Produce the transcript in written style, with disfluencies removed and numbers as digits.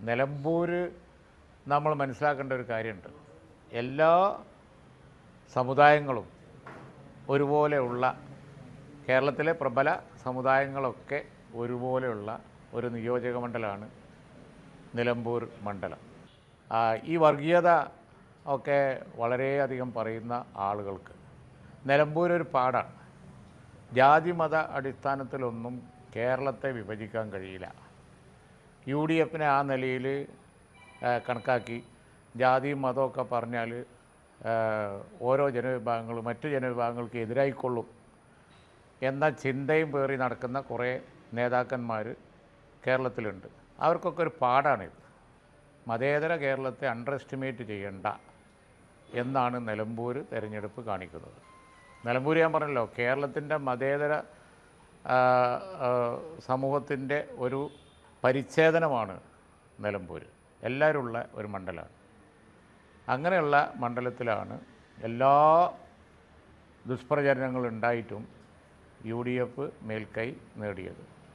നിലമ്പൂർ നമ്മൾ മനസ്സിലാക്കേണ്ട ഒരു കാര്യമുണ്ട്. എല്ലാ സമുദായങ്ങളും ഒരുപോലെയുള്ള, കേരളത്തിലെ പ്രബല സമുദായങ്ങളൊക്കെ ഒരുപോലെയുള്ള ഒരു നിയോജക മണ്ഡലമാണ് നിലമ്പൂർ മണ്ഡലം. ഈ വർഗീയത ഒക്കെ വളരെയധികം പറയുന്ന ആളുകൾക്ക് നിലമ്പൂർ ഒരു പാടാണ്. ജാതി മത അടിസ്ഥാനത്തിലൊന്നും കേരളത്തെ വിഭജിക്കാൻ കഴിയില്ല. UDF ആ നിലയിൽ കണക്കാക്കി ജാതിയും മതമൊക്കെ പറഞ്ഞാൽ ഓരോ ജനവിഭാഗങ്ങളും മറ്റു ജനവിഭാഗങ്ങൾക്ക് എതിരായിക്കൊള്ളും എന്ന ചിന്തയും പേറി നടക്കുന്ന കുറേ നേതാക്കന്മാർ കേരളത്തിലുണ്ട്. അവർക്കൊക്കെ ഒരു പാടാണിത്. മതേതര കേരളത്തെ അണ്ടർ എസ്റ്റിമേറ്റ് ചെയ്യേണ്ട എന്നാണ് നിലമ്പൂർ തിരഞ്ഞെടുപ്പ് കാണിക്കുന്നത്. നിലമ്പൂർ ഞാൻ പറഞ്ഞല്ലോ, കേരളത്തിൻ്റെ മതേതര സമൂഹത്തിൻ്റെ ഒരു പരിച്ഛേദനമാണ് നിലമ്പൂർ. എല്ലാവരുമുള്ള ഒരു മണ്ഡലമാണ്. അങ്ങനെയുള്ള മണ്ഡലത്തിലാണ് എല്ലാ ദുഷ്പ്രചരണങ്ങളുണ്ടായിട്ടും UDF മേൽക്കൈ നേടിയത്.